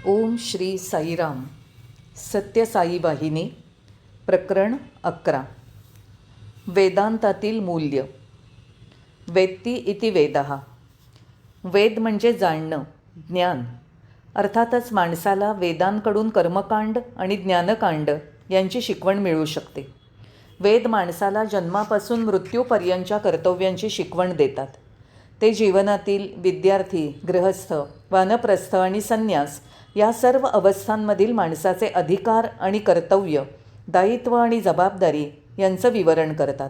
ओम श्री साईराम. सत्यसाई वाहिनी. प्रकरण 11. वेदांतातील मूल्य. वेत्ती इति वेदः. वेद म्हणजे जाणणं, ज्ञान. अर्थातच माणसाला वेदांकडून कर्मकांड आणि ज्ञानकांड यांची शिकवण मिळू शकते. वेद माणसाला जन्मापासून मृत्यूपर्यंतच्या कर्तव्यांची शिकवण देतात. ते जीवनातील विद्यार्थी, गृहस्थ, वानप्रस्थ आणि संन्यास या सर्व अवस्थांमधील माणसाचे अधिकार आणि कर्तव्य, दायित्व आणि जबाबदारी यांचं विवरण करतात.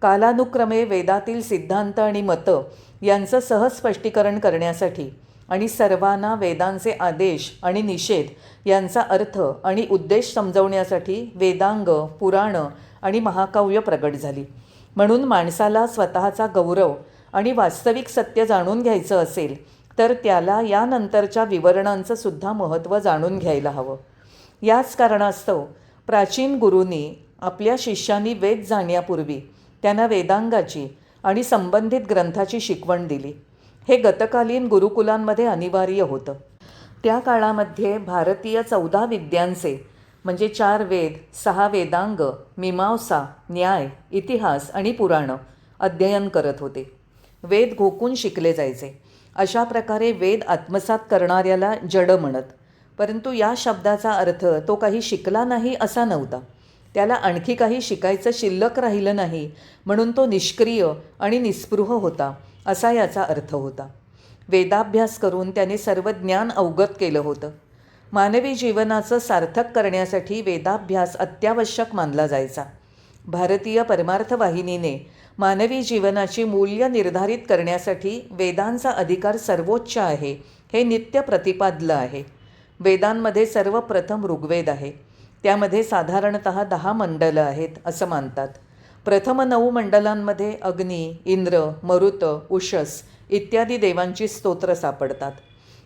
कालानुक्रमे वेदातील सिद्धांत आणि मतं यांचं सहज स्पष्टीकरण करण्यासाठी आणि सर्वांना वेदांचे आदेश आणि निषेध यांचा अर्थ आणि उद्देश समजवण्यासाठी वेदांग, पुराणं आणि महाकाव्य प्रगट झाली. म्हणून माणसाला स्वतःचा गौरव आणि वास्तविक सत्य जाणून घ्यायचं असेल तर त्याला यानंतरच्या विवरणांचं सुद्धा महत्त्व जाणून घ्यायला हवं. याच कारणास्तव प्राचीन गुरूंनी आपल्या शिष्यांनी वेद जाणण्यापूर्वी त्यांना वेदांगाची आणि संबंधित ग्रंथाची शिकवण दिली. हे गतकालीन गुरुकुलांमध्ये अनिवार्य होतं. त्या काळामध्ये भारतीय 14 विद्यांचे म्हणजे 4 वेद, 6 वेदांग, मीमांसा, न्याय, इतिहास आणि पुराणं अध्ययन करत होते. वेद घोकून शिकले जायचे. अशा प्रकारे वेद आत्मसात करणाऱ्याला जड म्हणत. परंतु या शब्दाचा अर्थ तो काही शिकला नाही असा नव्हता. त्याला आणखी काही शिकायचं शिल्लक राहिलं नाही म्हणून तो निष्क्रिय आणि निस्पृह होता असा याचा अर्थ होता. वेदाभ्यास करून त्याने सर्व ज्ञान अवगत केलं होतं. मानवी जीवनाचं सार्थक करण्यासाठी वेदाभ्यास अत्यावश्यक मानला जायचा. भारतीय परमार्थ वाहिनीने मानवी जीवनाची मूल्य निर्धारित करण्यासाठी वेदांचा अधिकार सर्वोच्च आहे हे नित्य प्रतिपादलं आहे. वेदांमध्ये सर्वप्रथम ऋग्वेद आहे. त्यामध्ये साधारणतः 10 मंडलं आहेत असं मानतात. प्रथम 9 मंडलांमध्ये अग्नी, इंद्र, मरुत, उषस इत्यादी देवांची स्तोत्र सापडतात.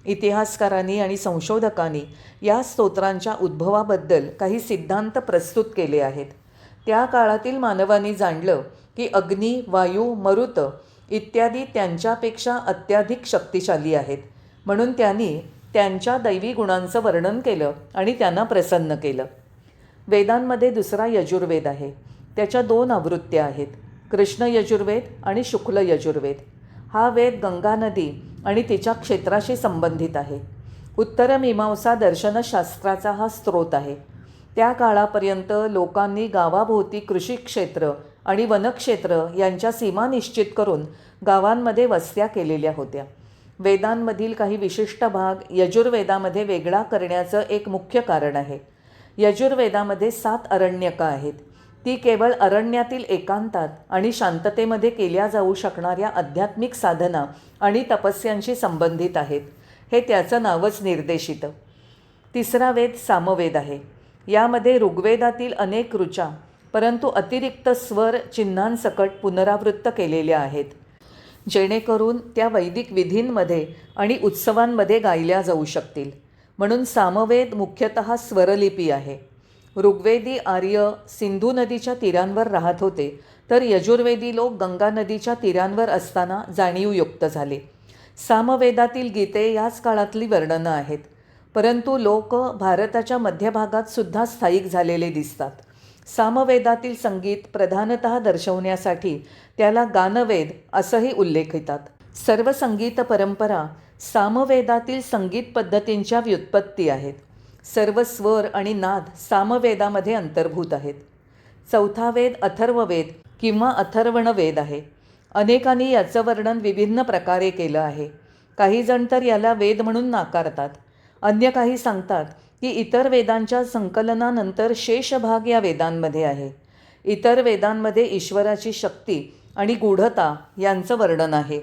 इतिहासकारांनी आणि संशोधकांनी या स्तोत्रांच्या उद्भवाबद्दल काही सिद्धांत प्रस्तुत केले आहेत. त्या काळातील मानवांनी जाणलं की अग्नी, वायू, मरुत इत्यादी त्यांच्यापेक्षा अत्याधिक शक्तिशाली आहेत. म्हणून त्यांनी त्यांच्या दैवी गुणांचं वर्णन केलं आणि त्यांना प्रसन्न केलं. वेदांमध्ये दुसरा यजुर्वेद आहे. त्याच्या 2 आवृत्त्या आहेत, कृष्ण यजुर्वेद आणि शुक्ल यजुर्वेद. हा वेद गंगा नदी आणि तिच्या क्षेत्राशी संबंधित आहे. उत्तरमीमांसा दर्शनशास्त्राचा हा स्रोत आहे. त्या काळापर्यंत लोकांनी गावाभोवती कृषी क्षेत्र आणि वनक्षेत्र यांच्या सीमा निश्चित करून गावांमध्ये वस्त्या केलेल्या होत्या. वेदांमधील काही विशिष्ट भाग यजुर्वेदामध्ये वेगळा करण्याचं एक मुख्य कारण आहे. यजुर्वेदामध्ये 7 अरण्यकं आहेत. ती केवळ अरण्यातील एकांतात आणि शांततेमध्ये केल्या जाऊ शकणाऱ्या आध्यात्मिक साधना आणि तपस्यांशी संबंधित आहेत. हे त्याचं नावच निर्देशितं. तिसरा वेद सामवेद आहे. यामध्ये ऋग्वेदातील अनेक ऋचा परंतु अतिरिक्त स्वर चिन्हांसकट पुनरावृत्त केलेल्या आहेत, जेणेकरून त्या वैदिक विधींमध्ये आणि उत्सवांमध्ये गायल्या जाऊ शकतील. म्हणून सामवेद मुख्यतः स्वरलिपी आहे. ऋग्वेदी आर्य सिंधू नदीच्या तीरांवर राहत होते, तर यजुर्वेदी लोक गंगा नदीच्या तीरांवर असताना जाणीवयुक्त झाले. सामवेदातील गीते याच काळातली वर्णनं आहेत, परंतु लोक भारताच्या मध्यभागात सुद्धा स्थायिक झालेले दिसतात. सामवेदातील संगीत प्रधानतः दर्शवण्यासाठी त्याला गानवेद असंही उल्लेखितात. सर्व संगीत परंपरा सामवेदातील संगीत पद्धतींच्या व्युत्पत्ती आहेत. सर्व स्वर आणि नाद सामवेदामध्ये अंतर्भूत आहेत. चौथा वेद अथर्ववेद किंवा अथर्वण वेद आहे. अनेकांनी याचं वर्णन विभिन्न प्रकारे केलं आहे. काही जण तर याला वेद म्हणून नाकारतात. अन्य काही सांगतात की इतर वेदांच्या संकलनानंतर शेष भाग या वेदांमध्ये आहे. इतर वेदांमध्ये ईश्वराची शक्ती आणि गूढता यांचं वर्णन आहे.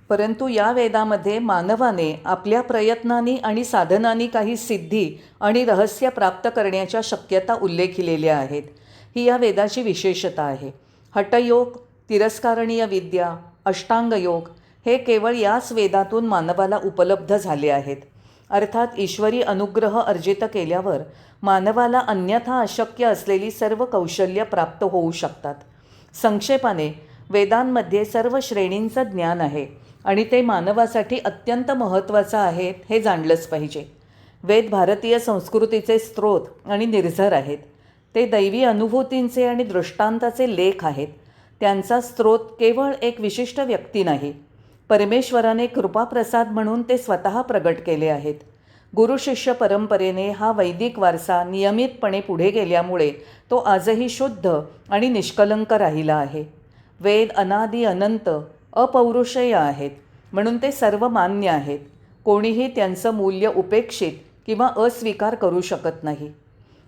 परंतु या वेदामध्ये मानवाने आपल्या प्रयत्नांनी आणि साधनांनी काही सिद्धी आणि रहस्य प्राप्त करण्याच्या शक्यता उल्लेखिलेल्या आहेत. ही या वेदाची विशेषता आहे. हठयोग, तिरस्कारणीय विद्या, अष्टांगयोग हे केवळ याच वेदातून मानवाला उपलब्ध झाले आहेत. अर्थात ईश्वरी अनुग्रह अर्जित केल्यावर मानवाला अन्यथा अशक्य असलेली सर्व कौशल्य प्राप्त होऊ शकतात. संक्षेपाने वेदांमध्ये सर्व श्रेणींचं ज्ञान आहे आणि ते मानवासाठी अत्यंत महत्त्वाचं आहे हे जाणलंच पाहिजे. वेद भारतीय संस्कृतीचे स्रोत आणि निर्झर आहेत. ते दैवी अनुभूतींचे आणि दृष्टांताचे लेख आहेत. त्यांचा स्रोत केवळ एक विशिष्ट व्यक्ती नाही, परमेश्वराने कृपाप्रसाद म्हणून ते स्वतः प्रगट केले आहेत. गुरुशिष्य परंपरेने हा वैदिक वारसा नियमितपणे पुढे गेल्यामुळे तो आजही शुद्ध आणि निष्कलंक राहिला आहे. वेद अनादि अनंत अपौरुषेय आहेत, म्हणून ते सर्व मान्य आहेत. कोणीही त्यांचं मूल्य उपेक्षित किंवा अस्वीकार करू शकत नाही.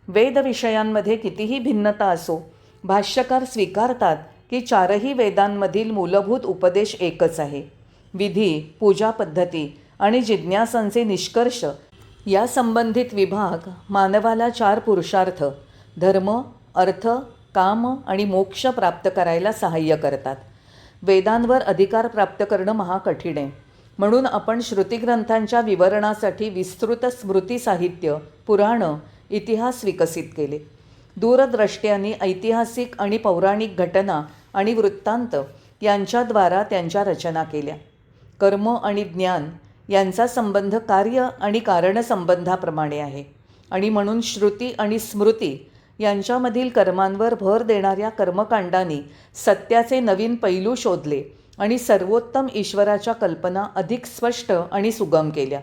वेदविषयांमध्ये कितीही भिन्नता असो, भाष्यकार स्वीकारतात की चारही वेदांमधील मूलभूत उपदेश एकच आहे. विधी, पूजा पद्धती आणि जिज्ञासांचे निष्कर्ष या संबंधित विभाग मानवाला 4 पुरुषार्थ धर्म, अर्थ, काम आणि मोक्ष प्राप्त करायला सहाय्य करतात. वेदांवर अधिकार प्राप्त करणं महाकठीण आहे. म्हणून आपण श्रुतिग्रंथांच्या विवरणासाठी विस्तृत स्मृती साहित्य, पुराणं, इतिहास विकसित केले. दूरद्रष्ट्यांनी ऐतिहासिक आणि पौराणिक घटना आणि वृत्तांत यांच्याद्वारा त्यांच्या रचना केल्या. कर्म आणि ज्ञान यांचा संबंध कार्य आणि कारणसंबंधाप्रमाणे आहे आणि म्हणून श्रुती आणि स्मृती यांच्यामधील कर्मांवर भर देणाऱ्या कर्मकांडांनी सत्याचे नवीन पैलू शोधले आणि सर्वोत्तम ईश्वराच्या कल्पना अधिक स्पष्ट आणि सुगम केल्या.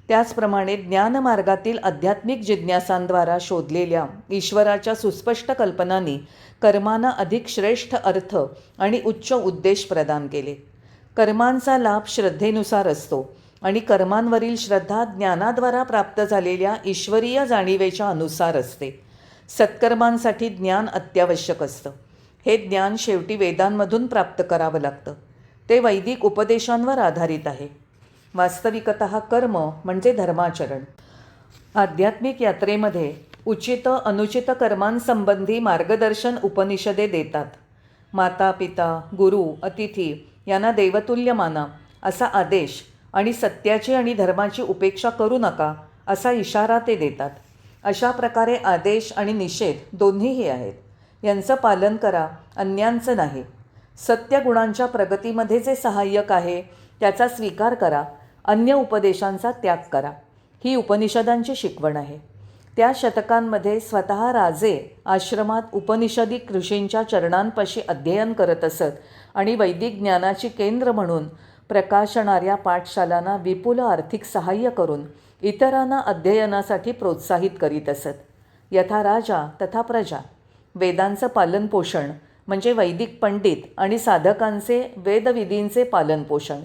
त्याचप्रमाणे ज्ञानमार्गातील आध्यात्मिक जिज्ञासांद्वारा शोधलेल्या ईश्वराच्या सुस्पष्ट कल्पनांनी कर्मांना अधिक श्रेष्ठ अर्थ आणि उच्च उद्देश प्रदान केले. कर्मांचा लाभ श्रद्धेनुसार असतो आणि कर्मांवरील श्रद्धा ज्ञानाद्वारा प्राप्त झालेल्या ईश्वरीय जाणीवेच्या अनुसार असते. सत्कर्मांसाठी ज्ञान अत्यावश्यक असतं. हे ज्ञान शेवटी वेदांमधून प्राप्त करावं लागतं. ते वैदिक उपदेशांवर आधारित आहे. वास्तविकतः कर्म म्हणजे धर्माचरण. आध्यात्मिक यात्रेमध्ये उचित अनुचित कर्मांसंबंधी मार्गदर्शन उपनिषदे देतात. माता, पिता, गुरु, अतिथी यांना देवतुल्य माना असा आदेश आणि सत्याची आणि धर्माची उपेक्षा करू नका असा इशारा ते देतात. अशा प्रकारे आदेश आणि निषेध दोन्हीही आहेत. यांचं पालन करा, अन्यांचं नाही. सत्य गुणांच्या प्रगतीमध्ये जे सहाय्यक आहे त्याचा स्वीकार करा, अन्य उपदेशांचा त्याग करा. ही उपनिषदांची शिकवण आहे. त्या शतकांमध्ये स्वतः राजे आश्रमात उपनिषदी ऋषींच्या चरणांपाशी अध्ययन करत असत आणि वैदिक ज्ञानाची केंद्र म्हणून प्रकाशणाऱ्या पाठशालांना विपुल आर्थिक सहाय्य करून इतरांना अध्ययनासाठी प्रोत्साहित करीत असत. यथा राजा तथा प्रजा. वेदांचं पालनपोषण म्हणजे वैदिक पंडित आणि साधकांचे वेदविधींचे पालनपोषण.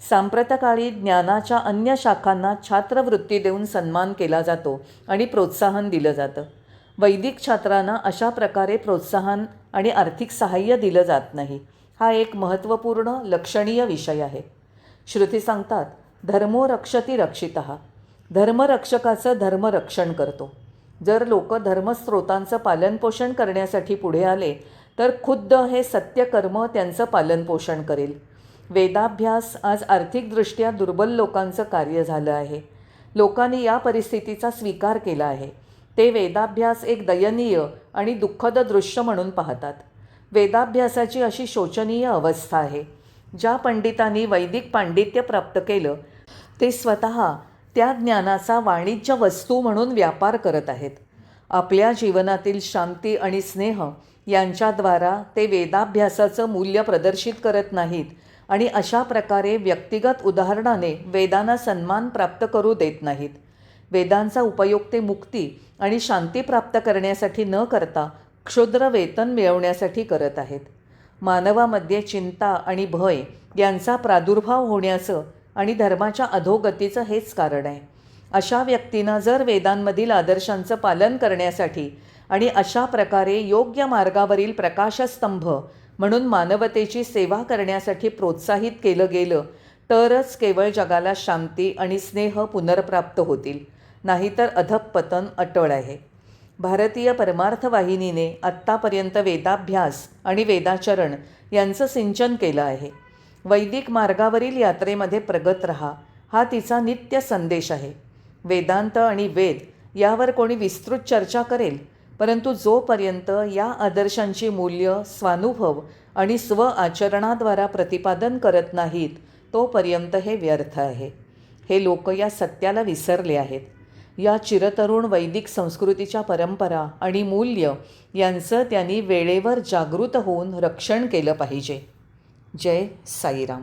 सांप्रतकाळी ज्ञानाच्या अन्य शाखांना छात्रवृत्ती देऊन सन्मान केला जातो आणि प्रोत्साहन दिलं जातं. वैदिक छात्रांना अशा प्रकारे प्रोत्साहन आणि आर्थिक सहाय्य दिलं जात नाही. हा एक महत्त्वपूर्ण लक्षणीय विषय आहे. श्रुती सांगतात, धर्मो रक्षती रक्षितः. धर्मरक्षकाचं धर्मरक्षण करतो. जर लोक धर्मस्रोतांचं पालनपोषण करण्यासाठी पुढे आले तर खुद्द हे सत्यकर्म त्यांचं पालनपोषण करेल. वेदाभ्यास आज आर्थिकदृष्ट्या दुर्बल लोकांचं कार्य झालं आहे. लोकांनी या परिस्थितीचा स्वीकार केला आहे. ते वेदाभ्यास एक दयनीय आणि दुःखद दृश्य म्हणून पाहतात. वेदाभ्यासाची अशी शोचनीय अवस्था आहे. ज्या पंडितांनी वैदिक पांडित्य प्राप्त केलं ते स्वतः त्या ज्ञानाचा वाणिज्य वस्तू म्हणून व्यापार करत आहेत. आपल्या जीवनातील शांती आणि स्नेह यांच्याद्वारा ते वेदाभ्यासाचं मूल्य प्रदर्शित करत नाहीत आणि अशा प्रकारे व्यक्तिगत उदाहरणाने वेदांना सन्मान प्राप्त करू देत नाहीत. वेदांचा उपयोग ते मुक्ती आणि शांती प्राप्त करण्यासाठी न करता क्षुद्र वेतन मिळवण्यासाठी करत आहेत. मानवामध्ये चिंता आणि भय यांचा प्रादुर्भाव होण्याचं आणि धर्माच्या अधोगतीचं हेच कारण आहे. अशा व्यक्तींना जर वेदांमधील आदर्शांचं पालन करण्यासाठी आणि अशा प्रकारे योग्य मार्गावरील प्रकाशस्तंभ म्हणून मानवतेची सेवा करण्यासाठी प्रोत्साहित केलं गेलं तरच केवळ जगाला शांती आणि स्नेह पुनर्प्राप्त होतील. नाहीतर अधःपतन अटळ आहे. भारतीय परमार्थ वाहिनीने आत्तापर्यंत वेदाभ्यास आणि वेदाचरण यांचं सिंचन केलं आहे. वैदिक मार्गावरील यात्रेमध्ये प्रगत रहा हा तिचा नित्य संदेश आहे. वेदांत आणि वेद यावर कोणी विस्तृत चर्चा करेल, परंतु जोपर्यंत या आदर्शांची मूल्य स्वानुभव आणि स्व आचरणाद्वारा प्रतिपादन करत नाहीत तोपर्यंत हे व्यर्थ आहे. हे लोक या सत्याला विसरले आहेत. या चिरतरुण वैदिक संस्कृतीच्या परंपरा आणि मूल्य यांचं त्यांनी वेळेवर जागृत होऊन रक्षण केलं पाहिजे. जय साईराम.